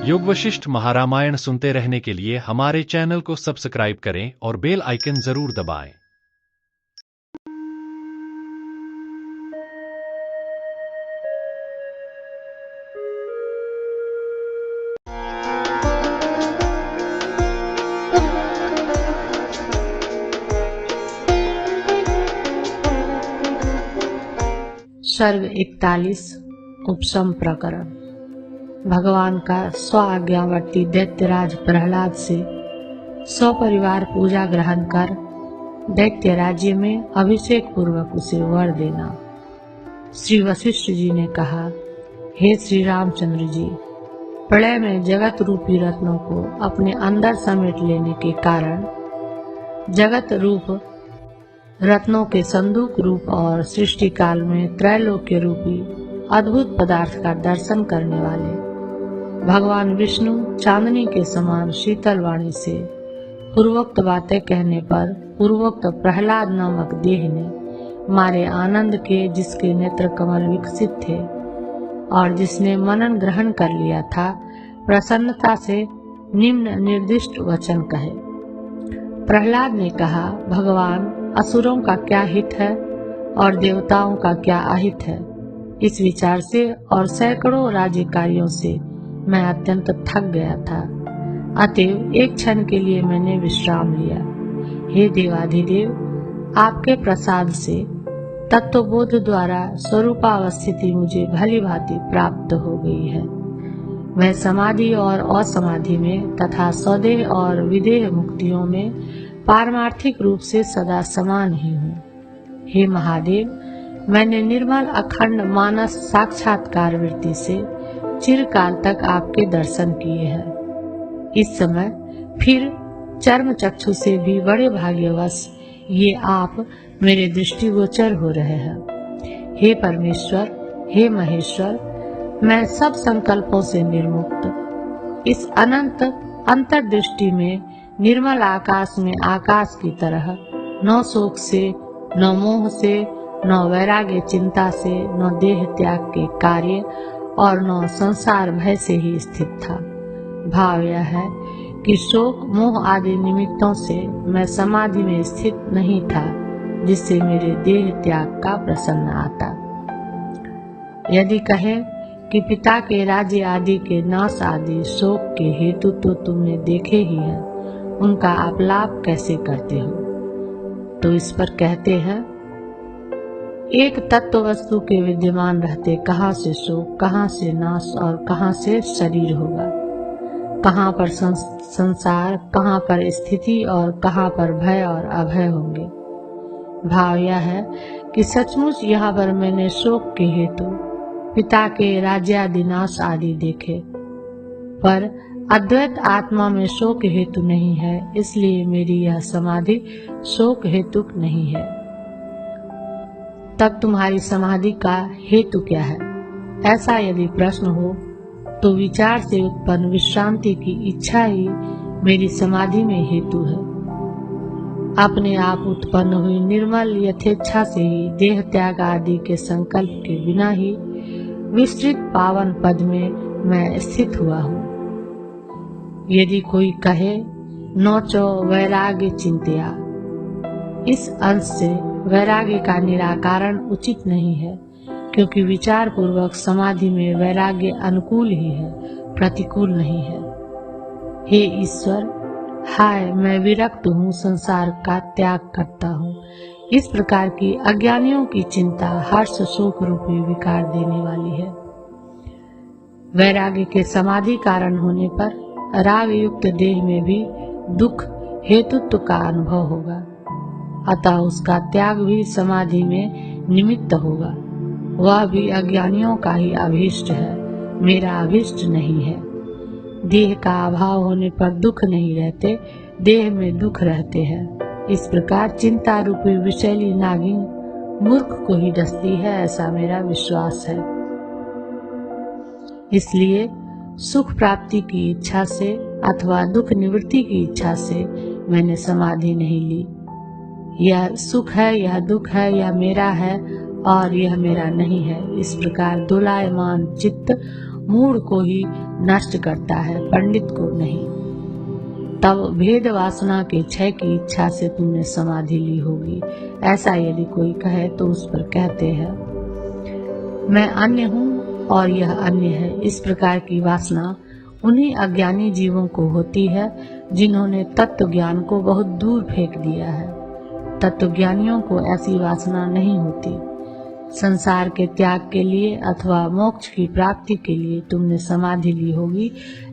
योग वशिष्ठ महारामायण सुनते रहने के लिए हमारे चैनल को सब्सक्राइब करें और बेल आइकन जरूर दबाएं। सर्ग 41 उपशम प्रकरण। भगवान का स्वाज्ञावर्ती दैत्यराज प्रहलाद से सपरिवार पूजा ग्रहण कर दैत्य राज्य में अभिषेक पूर्वक उसे वर देना। श्री वशिष्ठ जी ने कहा, हे श्री रामचंद्र जी, प्रलय में जगत रूपी रत्नों को अपने अंदर समेट लेने के कारण जगत रूप रत्नों के संदूक रूप और सृष्टि काल में त्रैलोक्य रूपी अद्भुत पदार्थ का दर्शन करने वाले भगवान विष्णु चांदनी के समान शीतल वाणी से पूर्वोक्त बातें कहने पर पूर्वोक्त प्रहलाद नामक देह ने मारे आनंद के जिसके नेत्र कमल विकसित थे और जिसने मनन ग्रहण कर लिया था, प्रसन्नता से निम्न निर्दिष्ट वचन कहे। प्रहलाद ने कहा, भगवान, असुरों का क्या हित है और देवताओं का क्या अहित है। इस विचार से और सैकड़ों राज्य कार्यों से मैं अत्यंत थक गया था, अतएव एक क्षण के लिए मैंने विश्राम लिया। हे देवाधिदेव, आपके प्रसाद से तत्वबोध द्वारा स्वरूपावस्थिति मुझे भली भांति प्राप्त हो गई है। मैं समाधि और असमाधि में तथा स्वदेह और विदेह मुक्तियों में पारमार्थिक रूप से सदा समान ही हूँ। हे महादेव, मैंने निर्मल अखंड मानस साक्षात्कार वृत्ति से चिरकाल तक आपके दर्शन किए हैं। इस समय फिर चर्म चक्षु से भी बड़े भाग्यवश ये आप मेरे दृष्टिगोचर हो रहे हैं। हे परमेश्वर, हे महेश्वर, मैं सब संकल्पों से निर्मुक्त इस अनंत अंतर्दृष्टि में निर्मल आकाश में आकाश की तरह न शोक से, न मोह से, न वैराग्य चिंता से, न देह त्याग के कार्य और न संसार भय से ही स्थित था। भाव यह है कि शोक मोह आदि निमित्तों से मैं समाधि में स्थित नहीं था, जिससे मेरे देह त्याग का प्रसन्न आता। यदि कहे कि पिता के राज्य आदि के नाश आदि शोक के हेतु तो तुमने देखे ही है, उनका आप लाभ कैसे करते हो? तो इस पर कहते हैं, एक तत्व वस्तु के विद्यमान रहते कहाँ से शोक, कहाँ से नाश और कहाँ से शरीर होगा? कहाँ पर संसार, कहाँ पर स्थिति और कहाँ पर भय और अभय होंगे? भाव यह है कि सचमुच यहाँ पर मैंने शोक के हेतु पिता के राज्यादि नाश आदि देखे, पर अद्वैत आत्मा में शोक हेतु नहीं है, इसलिए मेरी यह समाधि शोक हेतु नहीं है। तब तुम्हारी समाधि का हेतु क्या है? ऐसा यदि प्रश्न हो तो विचार से उत्पन्न विश्रांति की इच्छा ही मेरी समाधि में हेतु है। अपने आप उत्पन्न हुई निर्मल यथेच्छा से ही देह त्याग आदि के संकल्प के बिना ही विस्तृत पावन पद में मैं स्थित हुआ हूँ। यदि कोई कहे, नौचो वैराग्य चिंतया, इस अंश से वैराग्य का निराकरण उचित नहीं है, क्योंकि विचार पूर्वक समाधि में वैराग्य अनुकूल ही है, प्रतिकूल नहीं है। हे ईश्वर, हाय मैं विरक्त हूँ, संसार का त्याग करता हूँ। इस प्रकार की अज्ञानियों की चिंता हर्ष शोक रूपी विकार देने वाली है। वैराग्य के समाधि कारण होने पर राग युक्त देह में भी दुख हेतुत्व का अनुभव होगा, अतः उसका त्याग भी समाधि में निमित्त होगा। वह भी अज्ञानियों का ही अभीष्ट है, मेरा अभीष्ट नहीं है। देह का अभाव होने पर दुख नहीं रहते, देह में दुख रहते हैं। इस प्रकार चिंता रूपी विषैली नागिन मूर्ख को ही डसती है, ऐसा मेरा विश्वास है। इसलिए सुख प्राप्ति की इच्छा से अथवा दुख निवृत्ति की इच्छा से मैंने समाधि नहीं ली। यह सुख है, यह दुख है, यह मेरा है और यह मेरा नहीं है। इस प्रकार दोलायमान चित्त मूढ़ को ही नष्ट करता है, पंडित को नहीं। तब भेद वासना के क्षय की इच्छा से तुमने समाधि ली होगी। ऐसा यदि कोई कहे तो उस पर कहते हैं मैं अन्य हूँ और यह अन्य है। इस प्रकार की वासना उन्हीं अज्ञानी जीवों को होती है जिन्होंने तत्व ज्ञान को बहुत दूर फेंक दिया है। तत्वज्ञानियों को ऐसी वासना नहीं होती। संसार के त्याग के लिए अथवा मोक्ष की प्राप्ति के लिए तुमने समाधि ली होगी,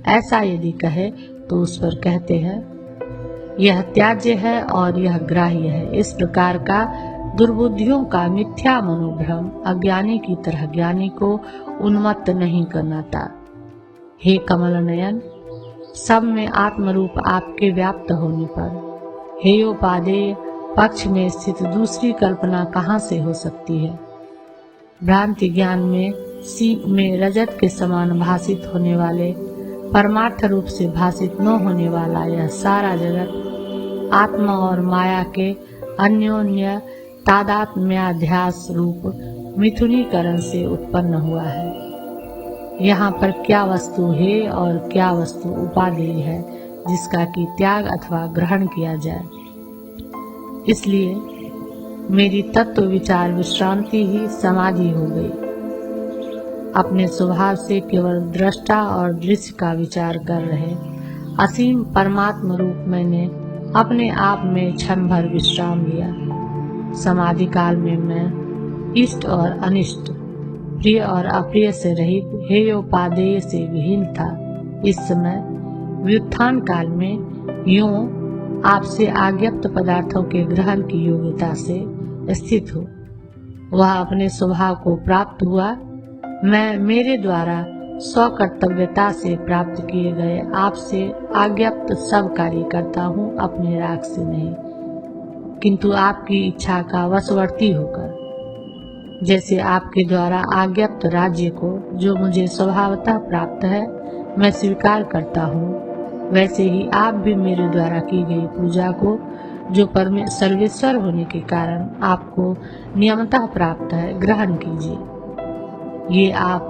ऐसा यदि कहे तो उस पर कहते हैं यह त्याज्य है और यह ग्राह्य है। इस प्रकार का दुर्बुद्धियों का मिथ्या मनोभ्रम अज्ञानी की तरह ज्ञानी को उन्मत्त नहीं करता। हे कमल नयन, सब में आत्मरूप आपके व्याप्त होने पर हेयोपादेय पक्ष में स्थित दूसरी कल्पना कहाँ से हो सकती है। भ्रांति ज्ञान में सीप में रजत के समान भासित होने वाले, परमार्थ रूप से भासित न होने वाला यह सारा जगत आत्मा और माया के अन्योन्य तादात्म्याध्यास रूप मिथुनीकरण से उत्पन्न हुआ है। यहाँ पर क्या वस्तु है और क्या वस्तु उपादेय है जिसका कि त्याग अथवा ग्रहण किया जाए। इसलिए मेरी तत्व विचार विश्रांति ही समाधि हो गई। अपने स्वभाव से केवल दृष्टा और दृश्य का विचार कर रहे असीम परमात्म रूप मैंने अपने आप में क्षण भर विश्राम लिया। समाधि काल में मैं इष्ट और अनिष्ट, प्रिय और अप्रिय से रहित, हेयोपादेय से विहीन था। इस समय व्युत्थान काल में यूं आपसे आज्ञप्त पदार्थों के ग्रहण की योग्यता से स्थित हो। वह अपने स्वभाव को प्राप्त हुआ। मैं मेरे द्वारा स्वकर्तव्यता से प्राप्त किए गए आपसे आज्ञप्त सब कार्य करता हूँ, अपने राग से नहीं, किंतु आपकी इच्छा का वशवर्ती होकर। जैसे आपके द्वारा आज्ञप्त राज्य को जो मुझे स्वभावतः प्राप्त है मैं स्वीकार करता हूँ, वैसे ही आप भी मेरे द्वारा की गई पूजा को जो सर्वेश्वर होने के कारण आपको नियमतः प्राप्त है, ग्रहण कीजिए। ये आप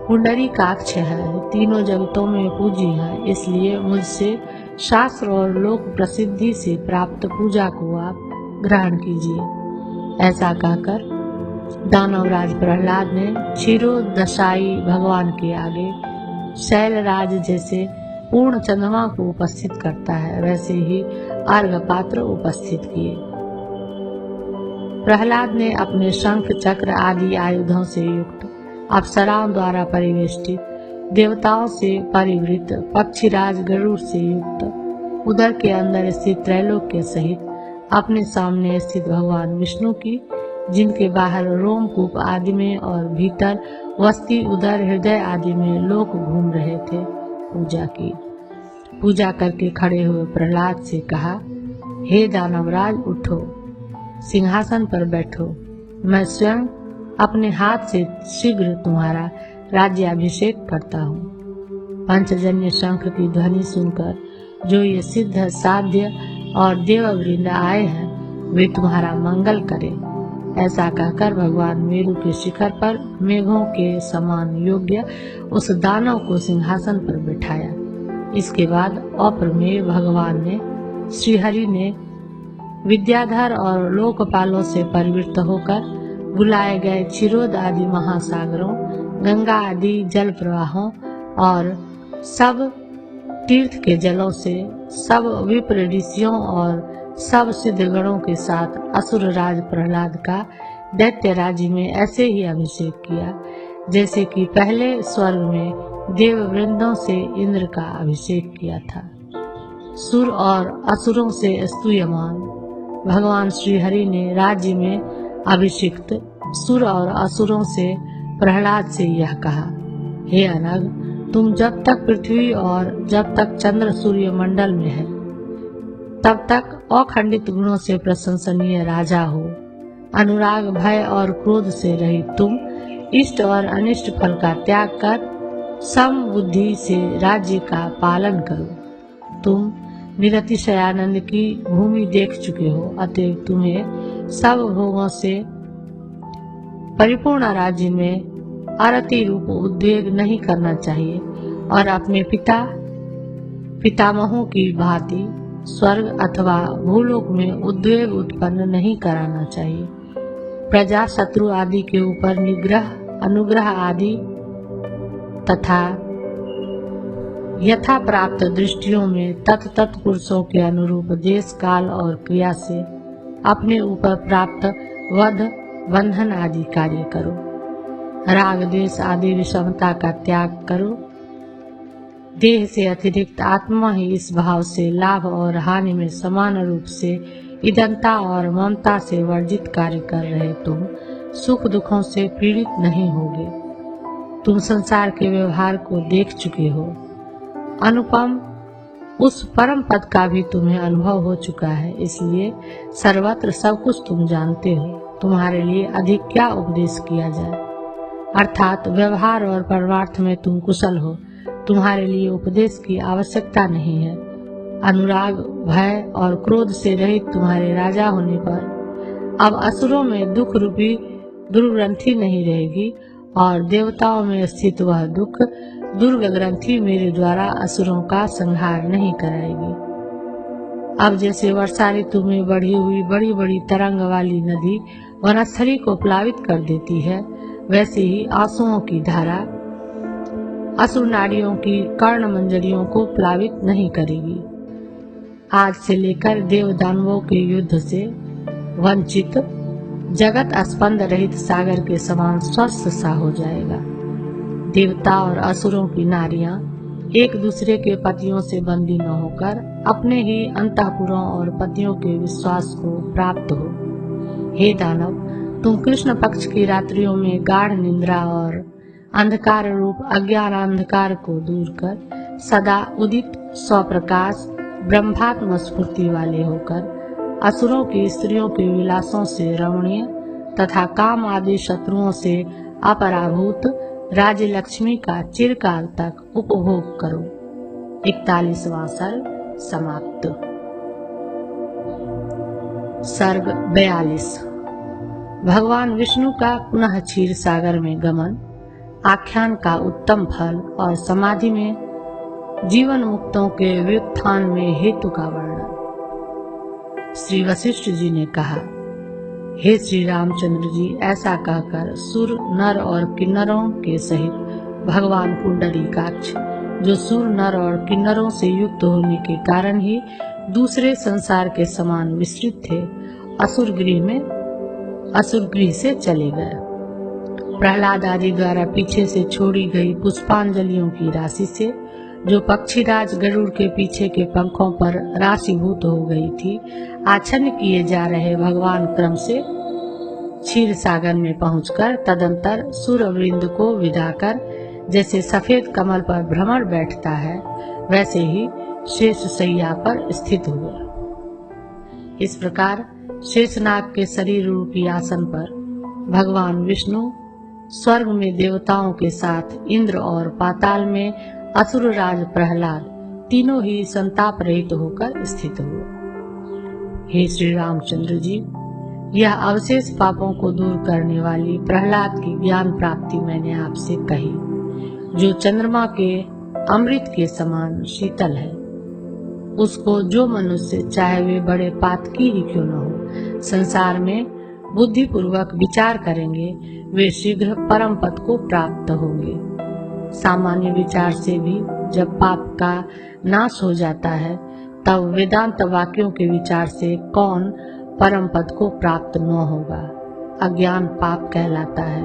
पुंडरीकाक्ष है, तीनों जगतों में पूजी है, इसलिए मुझसे शास्त्र और लोक प्रसिद्धि से प्राप्त पूजा को आप ग्रहण कीजिए। ऐसा कहकर दानवराज प्रहलाद ने क्षीरोदशाई भगवान के आगे शैलराज जैसे पूर्ण चंद्रमा को उपस्थित करता है वैसे ही अर्घ पात्र उपस्थित किए। प्रहलाद ने अपने शंख चक्र आदि आयुधों से युक्त, अप्सराओं द्वारा परिवेष्टित, देवताओं से परिवृत, पक्षीराज गरुड़ से युक्त, उदर के अंदर स्थित त्रैलोक के सहित अपने सामने स्थित भगवान विष्णु की, जिनके बाहर रोमकूप आदि में और भीतर वस्ती उदर हृदय आदि में लोक घूम रहे थे, पूजा की। पूजा करके खड़े हुए प्रहलाद से कहा, हे दानवराज उठो, सिंहासन पर बैठो। मैं स्वयं अपने हाथ से शीघ्र तुम्हारा राज्याभिषेक करता हूँ। पंचजन्य शंख की ध्वनि सुनकर जो ये सिद्ध साध्य और देववृंद आए हैं वे तुम्हारा मंगल करें। ऐसा कहकर भगवान मेरु के शिखर पर मेघों के समान योग्य उस दानव को सिंहासन पर बिठाया। इसके बाद अप्रमेय भगवान ने, श्रीहरि ने विद्याधर और लोकपालों से परिवृत होकर बुलाए गए क्षीरोद आदि महासागरों, गंगा आदि जल प्रवाहों और सब तीर्थ के जलों से, सब विप्र ऋषियों और सब सिद्ध गणों के साथ असुर राज प्रहलाद का दैत्य राज्य में ऐसे ही अभिषेक किया जैसे कि पहले स्वर्ग में देववृंदों से इंद्र का अभिषेक किया था। सुर और असुरों से स्तूयमान भगवान श्रीहरि ने राज्य में अभिषिक्त सुर और असुरों से प्रहलाद से यह कहा, हे अनग, तुम जब तक पृथ्वी और जब तक चंद्र सूर्य मंडल में है तब तक अखंडित गुणों से प्रशंसनीय राजा हो। अनुराग, भय और क्रोध से रहित तुम इष्ट और अनिष्ट फल का त्याग कर सम बुद्धि से राज्य का पालन करो। तुम निरतिशयानंद की भूमि देख चुके हो, अतएव तुम्हें सब भोगों से परिपूर्ण राज्य में आरती रूप उद्वेग नहीं करना चाहिए और अपने पितामहों की भांति स्वर्ग अथवा भूलोक में उद्वेग उत्पन्न नहीं कराना चाहिए। प्रजा शत्रु आदि के ऊपर निग्रह अनुग्रह आदि तथा यथा प्राप्त दृष्टियों में तत् पुरुषों के अनुरूप देश काल और क्रिया से अपने ऊपर प्राप्त वध बंधन आदि कार्य करो। राग देश आदि विषमता का त्याग करो। देह से अतिरिक्त आत्मा ही इस भाव से लाभ और हानि में समान रूप से इदंता और ममता से वर्जित कार्य कर रहे तुम सुख दुखों से पीड़ित नहीं होगे। तुम संसार के व्यवहार को देख चुके हो। अनुपम उस परम पद का भी तुम्हें अनुभव हो चुका है, इसलिए सर्वत्र सब कुछ तुम जानते हो। तुम्हारे लिए अधिक क्या उपदेश किया जाए, अर्थात व्यवहार और परमार्थ में तुम कुशल हो। तुम्हारे लिए उपदेश की आवश्यकता नहीं है। अनुराग भय और क्रोध से रहित तुम्हारे राजा होने पर अब असुरों में दुख रूपी दुर्ग्रंथि नहीं रहेगी और देवताओं में स्थित वह दुख दुर्ग ग्रंथि मेरे द्वारा असुरों का संहार नहीं कराएगी। अब जैसे वर्षा ऋतु में बढ़ी हुई बड़ी बड़ी तरंग वाली नदी वनस्थली को प्लावित कर देती है, वैसे ही आंसुओं की धारा असुर नारियों की कर्ण मंजरियों को प्लावित नहीं करेगी। आज से लेकर देव दानवों के युद्ध से वंचित जगत स्पंद रहित सागर के समान स्वस्थ सा हो जाएगा। देवता और असुरों की नारियां एक दूसरे के पतियों से बंदी न होकर अपने ही अंतःपुरों और पतियों के विश्वास को प्राप्त हो। हे दानव, तुम कृष्ण पक्ष की रात्रियों में गाढ़ निद्रा और अंधकार रूप अज्ञान अंधकार को दूर कर सदा उदित स्वप्रकाश ब्रह्मात्म स्फूर्ति वाले होकर असुरों की स्त्रियों के विलासों से रमणीय तथा काम आदि शत्रुओं से अपराभूत राज्य लक्ष्मी का चिरकाल तक उपभोग करो। 41वां सर्ग समाप्त। सर्ग 42। भगवान विष्णु का पुनः क्षीर सागर में गमन, आख्यान का उत्तम फल और समाधि में जीवन मुक्तों के व्युत्थान में हेतु का वर्णन। श्री वशिष्ठ जी ने कहा, हे श्री रामचंद्र जी, ऐसा कहकर सुर नर और किन्नरों के सहित भगवान पुंडरीकाक्ष, जो सुर नर और किन्नरों से युक्त होने के कारण ही दूसरे संसार के समान विस्तृत थे, असुरगृह से चले गए। प्रहलाद आदि द्वारा पीछे से छोड़ी गई पुष्पांजलियों की राशि से जो पक्षीराज गरुड़ के पीछे के पंखों पर राशीभूत हो गई थी, आच्छन्न किए जा रहे भगवान क्रम से क्षीर सागर में पहुंचकर तदंतर सूर्यवृंद को विदा कर जैसे सफेद कमल पर भ्रमर बैठता है, वैसे ही शेष शैया पर स्थित हुए। इस प्रकार शेषनाग के शरीर रूपी आसन पर भगवान विष्णु स्वर्ग में देवताओं के साथ इंद्र और पाताल में असुर राज प्रहलाद तीनों ही संताप रहित होकर स्थित हुए। हे श्री रामचंद्र जी, यह अवशेष पापों को दूर करने वाली प्रहलाद की ज्ञान प्राप्ति मैंने आपसे कही, जो चंद्रमा के अमृत के समान शीतल है। उसको जो मनुष्य, चाहे वे बड़े पातकी ही क्यों न हो, संसार में बुद्धि पूर्वक विचार करेंगे, वे शीघ्र परम पद को प्राप्त होंगे। सामान्य विचार से भी जब पाप का नाश हो जाता है, तब वेदांत वाक्यों के विचार से कौन परम पद को प्राप्त न होगा। अज्ञान पाप कहलाता है,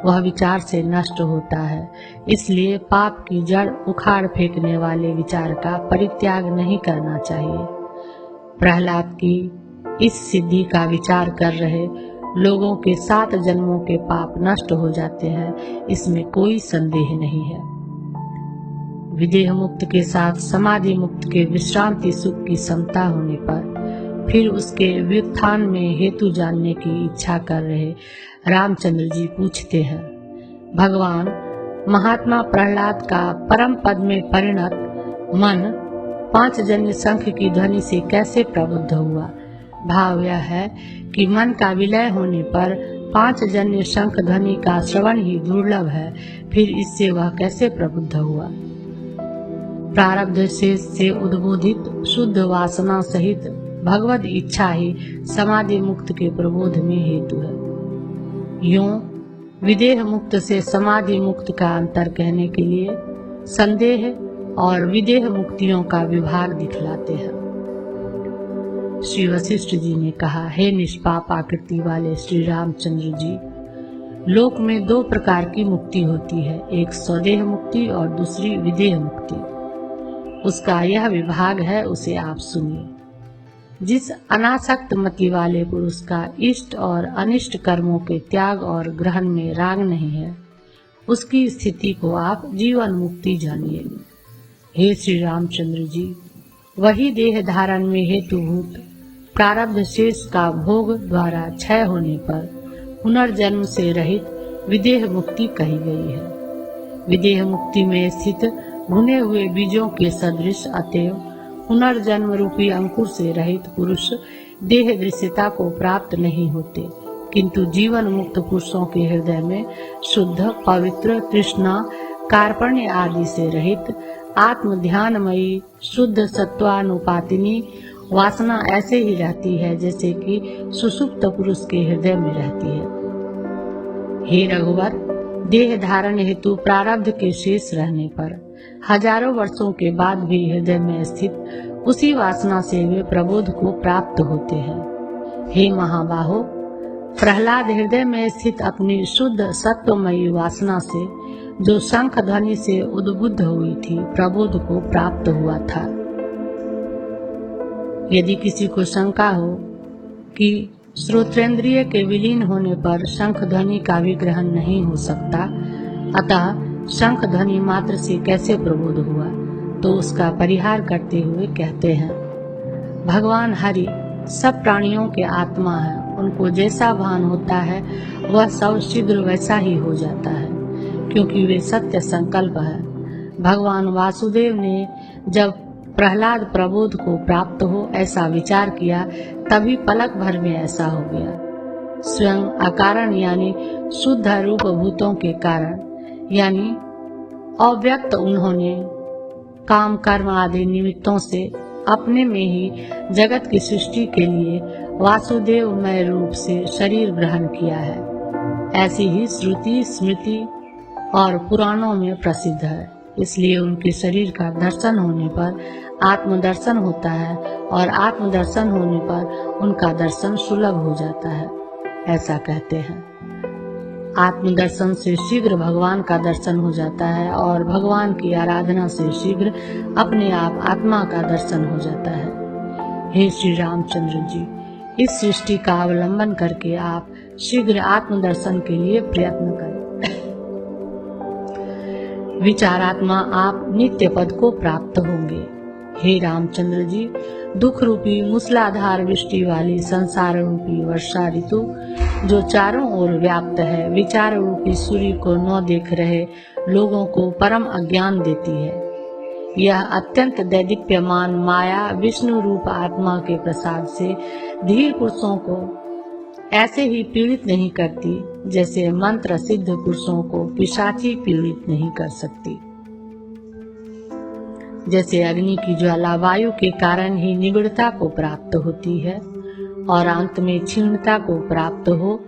वह विचार से नष्ट होता है। इसलिए पाप की जड़ उखाड़ फेंकने वाले विचार का परित्याग नहीं करना चाहिए। प्रहलाद की इस सिद्धि का विचार कर रहे लोगों के 7 जन्मों के पाप नष्ट हो जाते हैं, इसमें कोई संदेह नहीं है। विदेह मुक्त के साथ समाधि मुक्त के विश्रांति सुख की समता होने पर फिर उसके व्युत्थान में हेतु जानने की इच्छा कर रहे रामचंद्र जी पूछते हैं, भगवान, महात्मा प्रहलाद का परम पद में परिणत मन 5 जन्य शंख की ध्वनि से कैसे प्रबुद्ध हुआ? भाव यह है कि मन का विलय होने पर 5 जन्य शंख ध्वनि का श्रवण ही दुर्लभ है, फिर इससे वह कैसे प्रबुद्ध हुआ। प्रारब्ध से उद्बोधित शुद्ध वासना सहित भगवद इच्छा ही समाधि मुक्त के प्रबोध में हेतु है। यूं विदेह मुक्त से समाधि मुक्त का अंतर कहने के लिए संदेह और विदेह मुक्तियों का विभाग दिखलाते हैं। श्री वशिष्ठ जी ने कहा, हे निष्पाप आकृति वाले श्री रामचंद्र जी, लोक में 2 प्रकार की मुक्ति होती है, एक स्वदेह मुक्ति और दूसरी विदेह मुक्ति। उसका यह विभाग है, उसे आप सुनिए। जिस अनासक्त मति वाले पुरुष का इष्ट और अनिष्ट कर्मों के त्याग और ग्रहण में राग नहीं है, उसकी स्थिति को आप जीवन मुक्ति जानिए। हे श्री रामचंद्र जी, वही देह धारण में हेतुभूत प्रारब्ध शेष का भोग द्वारा क्षय होने पर पुनर्जन्म से रहित विदेह मुक्ति कही गई है। विदेह मुक्ति में स्थित भुने हुए बीजों के सदृश अतएव पुनर्जन्म रूपी अंकुर से रहित पुरुष देह दृश्यता को प्राप्त नहीं होते, किंतु जीवन मुक्त पुरुषों के हृदय में शुद्ध पवित्र तृष्णा कार्पण्य आदि से रहित आत्म ध्यानमयी शुद्ध सत्वानुपातिनी वासना ऐसे ही रहती है जैसे कि सुसुप्त पुरुष के हृदय में रहती है। हे रघुवर, देह धारण हेतु प्रारब्ध के शेष रहने पर हजारों वर्षों के बाद भी हृदय में स्थित उसी वासना से वे प्रबोध को प्राप्त होते हैं। हे महाबाहो, प्रहलाद हृदय में स्थित अपनी शुद्ध सत्वमयी वासना से जो शंख ध्वनि से उद्बुद्ध हुई थी, प्रबोध को प्राप्त हुआ था। यदि किसी को शंका हो कि श्रोत्रेंद्रिय के विलीन होने पर शंख ध्वनि का भी ग्रहण नहीं हो सकता, अतः शंख ध्वनि मात्र से कैसे प्रबोध हुआ, तो उसका परिहार करते हुए कहते हैं, भगवान हरि सब प्राणियों के आत्मा है, उनको जैसा भान होता है वह सब शीघ्र वैसा ही हो जाता है, क्योंकि वे सत्य संकल्प है। भगवान वासुदेव ने जब प्रहलाद प्रबोध को प्राप्त हो ऐसा विचार किया, तभी पलक भर में ऐसा हो गया। स्वयं अकारण यानी शुद्ध रूप भूतों के कारण यानी अव्यक्त उन्होंने काम कर्म आदि निमित्तों से अपने में ही जगत की सृष्टि के लिए वासुदेवमय रूप से शरीर ग्रहण किया है। ऐसी ही श्रुति स्मृति और पुराणों में प्रसिद्ध है। इसलिए उनके शरीर का दर्शन होने पर आत्मदर्शन होता है और आत्मदर्शन होने पर उनका दर्शन सुलभ हो जाता है, ऐसा कहते हैं। आत्मदर्शन से शीघ्र भगवान का दर्शन हो जाता है और भगवान की आराधना से शीघ्र अपने आप आत्मा का दर्शन हो जाता है। हे श्री रामचंद्र जी, इस सृष्टि का अवलंबन करके आप शीघ्र आत्मदर्शन के लिए प्रयत्न करें। विचारात्मा आप नित्य पद को प्राप्त होंगे। हे रामचंद्र जी, दुख रूपी मूसलाधार वृष्टि वाली संसार रूपी वर्षा ऋतु जो चारों ओर व्याप्त है, विचार रूपी सूर्य को न देख रहे लोगों को परम अज्ञान देती है। यह अत्यंत दैदीप्यमान माया विष्णु रूप आत्मा के प्रसाद से धीर पुरुषों को ऐसे ही पीड़ित नहीं करती जैसे मंत्र सिद्ध पुरुषों को पिशाची पीड़ित नहीं कर सकती। जैसे अग्नि की ज्वाला वायु के कारण ही निबिड़ता को प्राप्त होती है और अंत में क्षीणता को प्राप्त हो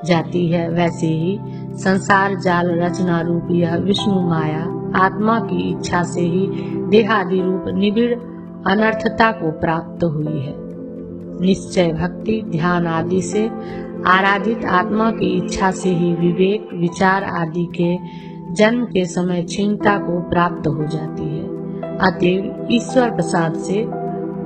जाती है, वैसे ही संसार जाल रचना रूप यह विष्णु माया आत्मा की इच्छा से ही देहादि रूप निबिड़ अनर्थता को प्राप्त हुई है। निश्चय भक्ति ध्यान आदि से आराधित आत्मा की इच्छा से ही विवेक विचार आदि के जन्म के समय क्षीणता को प्राप्त हो जाती है। अतएव ईश्वर प्रसाद से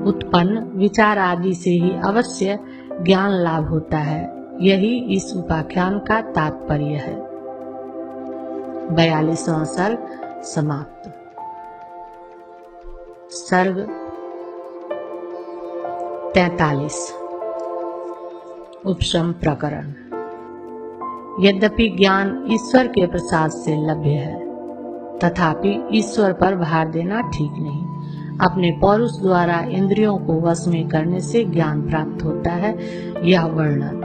उत्पन्न विचार आदि से ही अवश्य ज्ञान लाभ होता है। यही इस उपाख्यान का तात्पर्य है। 42वां सर्ग समाप्त। सर्ग 43 उपशम प्रकरण। यद्यपि ज्ञान ईश्वर के प्रसाद से लभ्य है, तथापि ईश्वर पर भार देना ठीक नहीं। अपने पौरुष द्वारा इंद्रियों को वश में करने से ज्ञान प्राप्त होता है, यह वर्णन।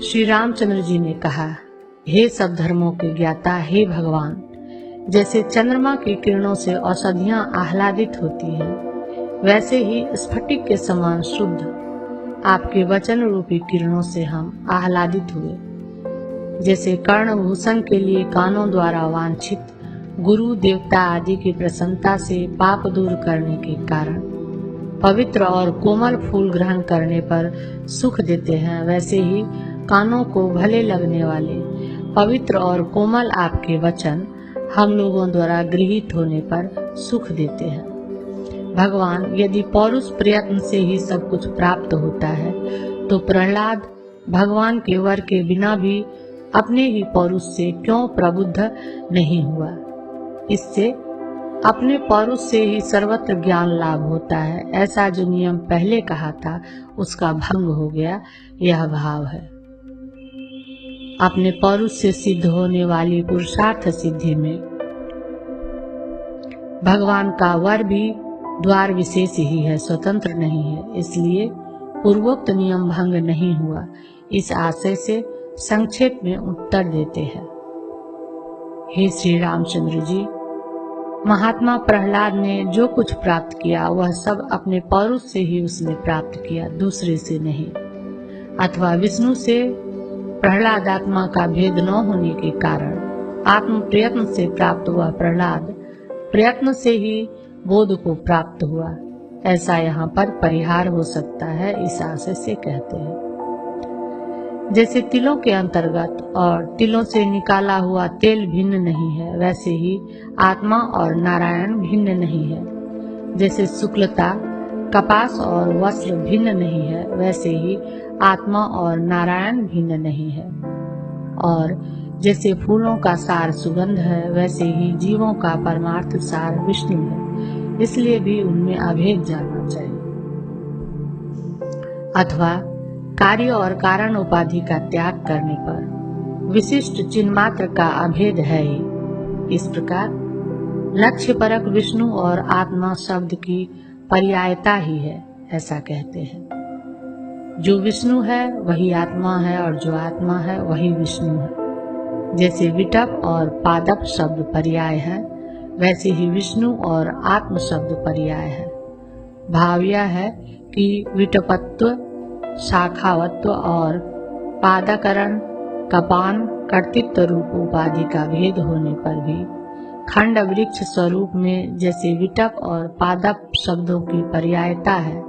श्री रामचंद्र जी ने कहा, हे सब धर्मों के ज्ञाता, हे भगवान, जैसे चंद्रमा की किरणों से औषधियां आह्लादित होती हैं, वैसे ही स्फटिक के समान शुद्ध आपके वचन रूपी किरणों से हम आह्लादित हुए। जैसे कर्णभूषण के लिए कानों द्वारा वांछित गुरु देवता आदि की प्रसन्नता से पाप दूर करने के कारण पवित्र और कोमल फूल ग्रहण करने पर सुख देते हैं, वैसे ही कानों को भले लगने वाले पवित्र और कोमल आपके वचन हम लोगों द्वारा गृहीत होने पर सुख देते हैं। भगवान, यदि पौरुष प्रयत्न से ही सब कुछ प्राप्त होता है तो प्रहलाद भगवान के वर के बिना भी अपने ही पौरुष से क्यों प्रबुद्ध नहीं हुआ? इससे अपने पौरुष से ही सर्वत्र ज्ञान लाभ होता है, ऐसा जो नियम पहले कहा था उसका भंग हो गया, यह भाव है। अपने पौरुष से सिद्ध होने वाली पुरुषार्थ सिद्धि में भगवान का वर भी द्वार विशेष ही है, स्वतंत्र नहीं है, इसलिए पूर्वोक्त नियम भंग नहीं हुआ। इस आशय से संक्षेप में उत्तर देते हैं। हे श्री रामचंद्र जी, महात्मा प्रहलाद ने जो कुछ प्राप्त किया वह सब अपने पौरुष से ही उसने प्राप्त किया, दूसरे से नहीं। अथवा विष्णु से प्रहलाद आत्मा का भेद न होने के कारण आत्म प्रयत्न से प्राप्त हुआ प्रहलाद प्रयत्न से ही बोध को प्राप्त हुआ, ऐसा यहाँ पर परिहार हो सकता है, इस आशय से कहते हैं। जैसे तिलों के अंतर्गत और तिलों से निकाला हुआ तेल भिन्न नहीं है, वैसे ही आत्मा और नारायण भिन्न नहीं है। जैसे शुक्लता कपास और वस्त्र भिन्न नहीं है, वैसे ही आत्मा और नारायण भिन्न नहीं है। और जैसे फूलों का सार सुगंध है, वैसे ही जीवों का परमार्थ सार विष्णु है, इसलिए भी उनमें अभेद जानना चाहिए। अथवा कार्य और कारण उपाधि का त्याग करने पर विशिष्ट चिन्ह मात्र का अभेद है ही। इस प्रकार लक्ष्य परक विष्णु और आत्मा शब्द की पर्यायता ही है, ऐसा कहते हैं। जो विष्णु है वही आत्मा है और जो आत्मा है वही विष्णु है। जैसे विटप और पादप शब्द पर्याय है, वैसे ही विष्णु और आत्म शब्द पर्याय है। भाव यह है कि विटपत्व, शाखावत्व और पादकरण, कपान, कर्तृत्व रूप उपाधि का भेद होने पर भी खंड वृक्ष स्वरूप में जैसे विटप और पादप शब्दों की पर्यायता है,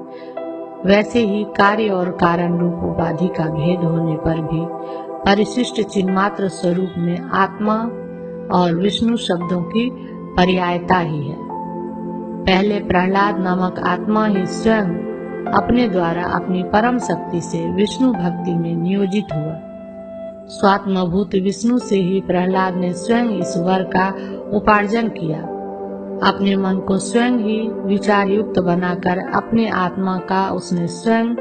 वैसे ही कार्य और कारण रूप उपाधि का भेद होने पर भी परिशिष्ट चिन्मात्र स्वरूप में आत्मा और विष्णु शब्दों की पर्यायता ही है। पहले प्रहलाद नामक आत्मा ही स्वयं अपने द्वारा अपनी परम शक्ति से विष्णु भक्ति में नियोजित हुआ। स्वात्मभूत विष्णु से ही प्रहलाद ने स्वयं इस वर का उपार्जन किया। अपने मन को स्वयं ही विचार युक्त बनाकर अपने आत्मा का उसने स्वयं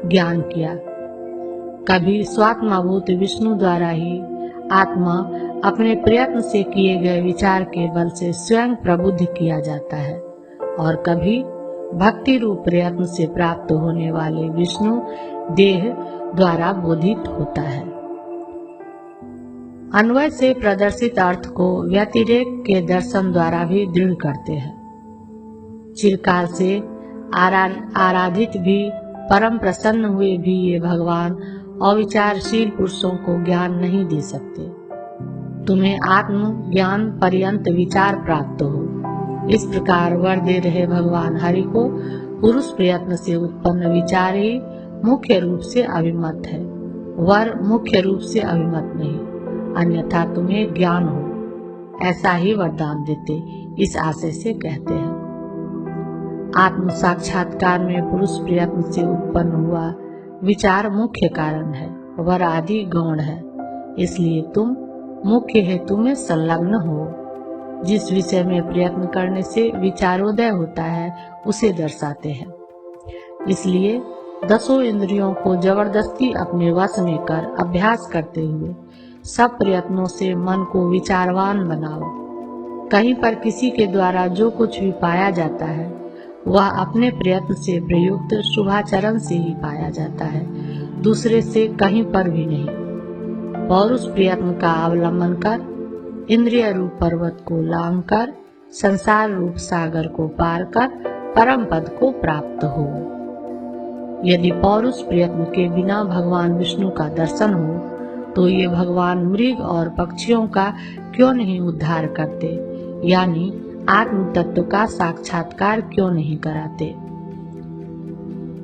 ज्ञान किया। कभी स्वात्मभूत विष्णु द्वारा ही आत्मा अपने प्रयत्न से किए गए विचार के बल से स्वयं प्रबुद्ध किया जाता है, और कभी भक्ति रूप प्रयत्न से प्राप्त होने वाले विष्णु देह द्वारा बोधित होता है। अन्वय से प्रदर्शित अर्थ को व्यतिरेक के दर्शन द्वारा भी दृढ़ करते हैं। चिरकाल से आराधित भी परम प्रसन्न हुए भी ये भगवान अविचारशील पुरुषों को ज्ञान नहीं दे सकते। तुम्हें आत्म ज्ञान पर्यंत विचार प्राप्त हो, इस प्रकार वर दे रहे भगवान हरि को पुरुष प्रयत्न से उत्पन्न विचार ही मुख्य रूप से अभिमत है, वर मुख्य रूप से अभिमत नहीं, अन्यथा तुम्हें ज्ञान हो, ऐसा ही वरदान देते, इस आशय से कहते हैं। आत्म साक्षात्कार में पुरुष प्रयत्न से उत्पन्न हुआ विचार मुख्य कारण है, वर आदि गौण है, इसलिए तुम मुख्य हेतु में संलग्न हो। जिस विषय में प्रयत्न करने से विचारोदय होता है उसे दर्शाते हैं। इसलिए 10 इंद्रियों को जबरदस्ती अपने वश में कर अभ्यास करते हुए सब प्रयत्नों से मन को विचारवान बनाओ। कहीं पर किसी के द्वारा जो कुछ भी पाया जाता है वह अपने प्रयत्न से प्रयुक्त शुभाचरण से ही पाया जाता है, दूसरे से कहीं पर भी नहीं। पौरुष प्रयत्न का अवलंबन कर इंद्रिय रूप पर्वत को लांघ कर संसार रूप सागर को पार कर परम पद को प्राप्त हो। यदि पौरुष प्रयत्न के बिना भगवान विष्णु का दर्शन हो तो ये भगवान मृग और पक्षियों का क्यों नहीं उद्धार करते, यानी आत्म तत्व का साक्षात्कार क्यों नहीं कराते।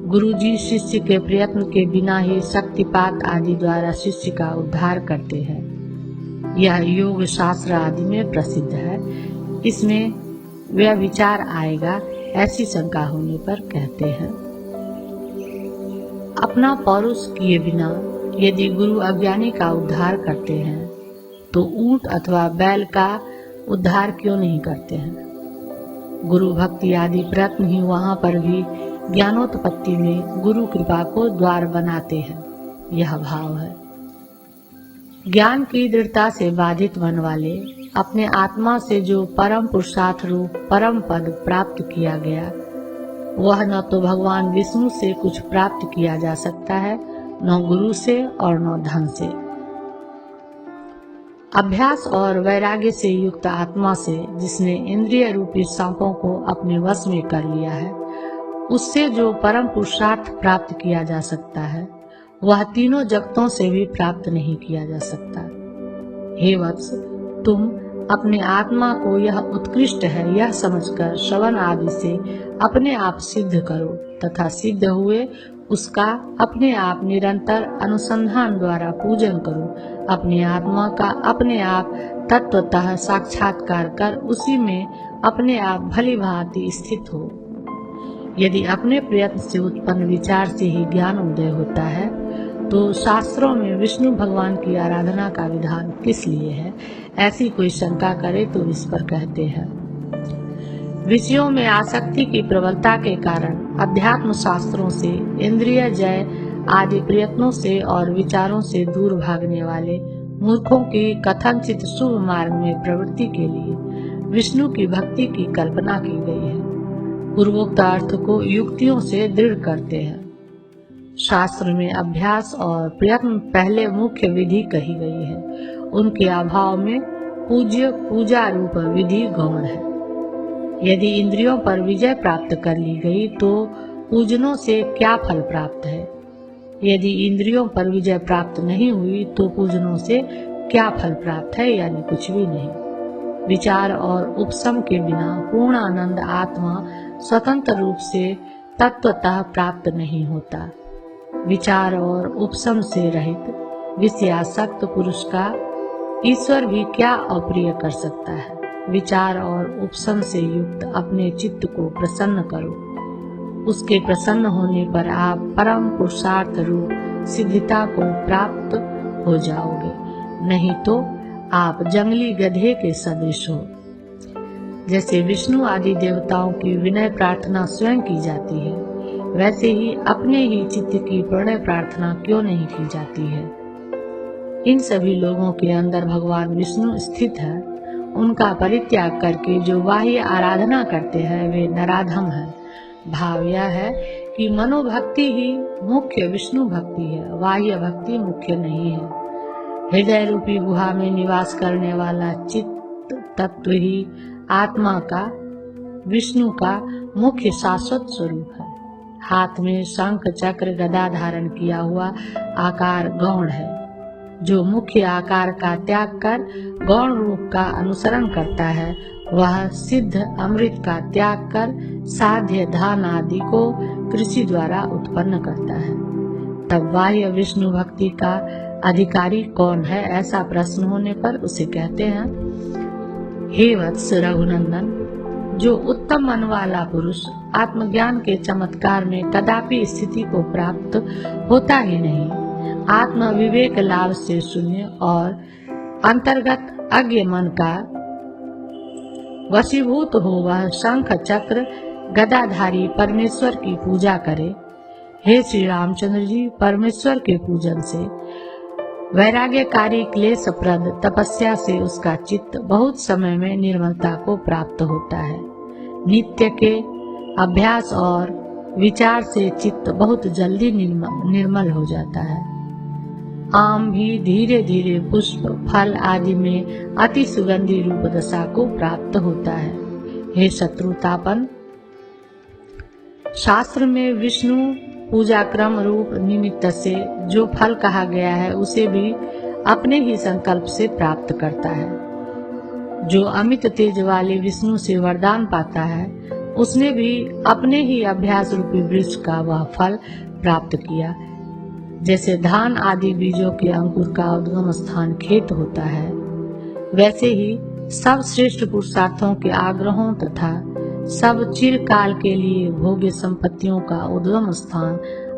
गुरुजी शिष्य के प्रयत्न के बिना ही शक्तिपात आदि द्वारा शिष्य का उद्धार करते हैं। यह योग शास्त्र आदि में प्रसिद्ध है। इसमें वह विचार आएगा, ऐसी शंका होने पर कहते हैं, अपना पौरुष किए बिना यदि गुरु अज्ञानी का उद्धार करते हैं तो ऊंट अथवा बैल का उद्धार क्यों नहीं करते हैं। गुरु भक्ति आदि प्रयत्न ही वहां पर भी ज्ञानोत्पत्ति में गुरु कृपा को द्वार बनाते हैं। यह भाव है। ज्ञान की दृढ़ता से बाधित मन वाले अपने आत्मा से जो परम पुरुषार्थ रूप परम पद प्राप्त किया गया, वह न तो भगवान विष्णु से कुछ प्राप्त किया जा सकता है, न गुरु से और न धन से। अभ्यास और वैराग्य से युक्त आत्मा से जिसने इंद्रिय रूपी सांपों को अपने वश में कर लिया है, उससे जो परम पुरुषार्थ प्राप्त किया जा सकता है, वह तीनों जगतों से भी प्राप्त नहीं किया जा सकता। हे वत्स, तुम अपने आत्मा को यह उत्कृष्ट है यह समझकर श्रवण आदि से अपने आप सिद्ध करो तथा सिद्ध हुए उसका अपने आप निरंतर अनुसंधान द्वारा पूजन करो। अपने आत्मा का अपने आप तत्वतः साक्षात्कार कर उसी में अपने आप भली भांति स्थित हो। यदि अपने प्रयत्न से उत्पन्न विचार से ही ज्ञान उदय होता है तो शास्त्रों में विष्णु भगवान की आराधना का विधान किस लिए है, ऐसी कोई शंका करे तो इस पर कहते हैं, विषयों में आसक्ति की प्रबलता के कारण अध्यात्म शास्त्रों से, इंद्रिय जय आदि प्रयत्नों से और विचारों से दूर भागने वाले मूर्खों की कथनचित शुभ मार्ग में प्रवृत्ति के लिए विष्णु की भक्ति की कल्पना की गई है। पूर्वोक्त अर्थ को युक्तियों से दृढ़ करते हैं। शास्त्र में अभ्यास और प्रयत्न पहले मुख्य विधि कही गई है। उनके अभाव में पूजा रूप विधि गौण है। यदि इंद्रियों पर विजय प्राप्त कर ली गई तो पूजनों से क्या फल प्राप्त है। यदि इंद्रियों पर विजय प्राप्त नहीं हुई तो पूजनों से क्या फल प्राप्त है, यानी कुछ भी नहीं। विचार और उपशम के बिना पूर्ण आनंद आत्मा स्वतंत्र रूप से तत्वतः प्राप्त नहीं होता। विचार और उपशम से रहित विषयासक्त पुरुष का ईश्वर भी क्या अप्रिय कर सकता है। विचार और उपशम से युक्त अपने चित्त को प्रसन्न करो। उसके प्रसन्न होने पर आप परम पुरुषार्थ रूप सिद्धता को प्राप्त हो जाओगे, नहीं तो आप जंगली गधे के सदृश हो। जैसे विष्णु आदि देवताओं की विनय प्रार्थना स्वयं की जाती है, वैसे ही अपने ही चित्त की प्रणय प्रार्थना क्यों नहीं की जाती है। इन सभी लोगों के अंदर भगवान विष्णु स्थित है। उनका परित्याग करके जो बाह्य आराधना करते हैं वे नराधम हैं। भाव यह है कि मनोभक्ति ही मुख्य विष्णु भक्ति है, बाह्य भक्ति मुख्य नहीं है। हृदय रूपी गुहा में निवास करने वाला चित्त तत्व ही आत्मा का, विष्णु का मुख्य शाश्वत स्वरूप है। हाथ में शंख चक्र गदा धारण किया हुआ आकार गौण है। जो मुख्य आकार का त्याग कर गौण रूप का अनुसरण करता है, वह सिद्ध अमृत का त्याग कर साध्य धान आदि को कृषि द्वारा उत्पन्न करता है। तब बाह्य विष्णु भक्ति का अधिकारी कौन है, ऐसा प्रश्न होने पर उसे कहते हैं, हे वत्स रघुनंदन, जो उत्तम मन वाला पुरुष आत्मज्ञान के चमत्कार में कदापि स्थिति को प्राप्त होता ही नहीं, आत्म विवेक लाभ से शून्य और अंतर्गत अज्ञ मन का वशीभूत हो, वह शंख चक्र गदाधारी परमेश्वर की पूजा करे। हे श्री रामचंद्र जी, परमेश्वर के पूजन से, वैराग्यकारी क्लेशप्रद तपस्या से उसका चित्त बहुत समय में निर्मलता को प्राप्त होता है। नित्य के अभ्यास और विचार से चित्त बहुत जल्दी निर्मल हो जाता है। आम भी धीरे धीरे पुष्प फल आदि में अति सुगंधी रूप दशा को प्राप्त होता है। हे शत्रुतापन, शास्त्र में विष्णु पूजा क्रम रूप निमित्त से जो फल कहा गया है उसे भी अपने ही संकल्प से प्राप्त करता है। जो अमित तेज वाले विष्णु से वरदान पाता है उसने भी अपने ही अभ्यास रूपी वृक्ष का वह फल प्राप्त किया। जैसे धान आदि बीजों के अंकुर का उद्गम स्थान खेत होता है, वैसे ही सब श्रेष्ठ पुरुषार्थों के आग्रहों तथा सब चिरकाल के लिए भोग्य संपत्तियों का उद्गम स्थान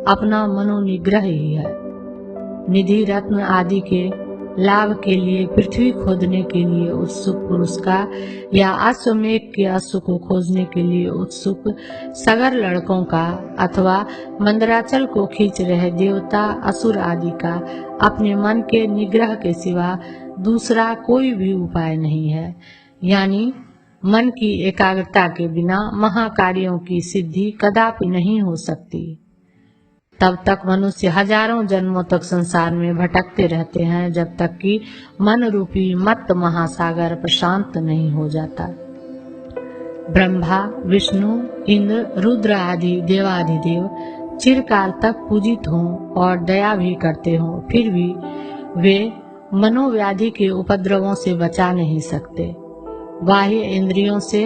अपना मनोनिग्रह ही है। निधि रत्न आदि के लाभ के लिए पृथ्वी खोदने के लिए उत्सुक पुरुष का या अश्वमेघ के अश्व को खोजने के लिए उत्सुक सगर लड़कों का अथवा मंदराचल को खींच रहे देवता असुर आदि का अपने मन के निग्रह के सिवा दूसरा कोई भी उपाय नहीं है। यानी मन की एकाग्रता के बिना महाकार्यों की सिद्धि कदापि नहीं हो सकती। तब तक मनुष्य हजारों जन्मों तक संसार में भटकते रहते हैं जब तक कि मन रूपी मत्त महासागर प्रशांत नहीं हो जाता। ब्रह्मा, विष्णु, इंद्र, रुद्र आदि देवाधिदेव चिरकाल तक पूजित हों और दया भी करते हों, फिर भी वे मनोव्याधि के उपद्रवों से बचा नहीं सकते। बाह्य इंद्रियों से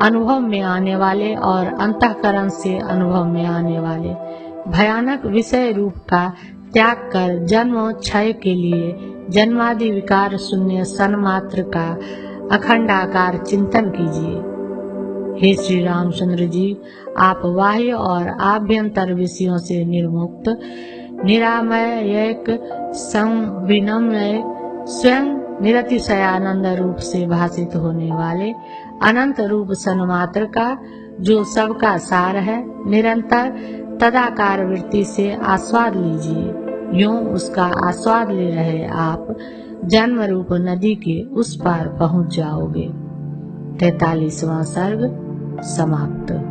अनुभव में आने वाले और अंतःकरण से अनुभव में आने वाले भयानक विषय रूप का त्याग कर जन्म क्षय के लिए जन्मादि विकार शून्य सन्मात्र का अखंडाकार चिंतन कीजिए। हे श्री रामचंद्र जी, आप बाह्य और आभ्यंतर विषयों से निर्मुक्त, निरामय, एक संविनम्य, स्वयं निरतिशयानंद रूप से भाषित होने वाले अनंत रूप सन्मात्र का, जो सबका सार है, निरंतर तदाकार वृत्ति से आस्वाद लीजिए। यूं उसका आस्वाद ले रहे आप जन्म रूप नदी के उस पार पहुंच जाओगे। 43वां सर्ग समाप्त।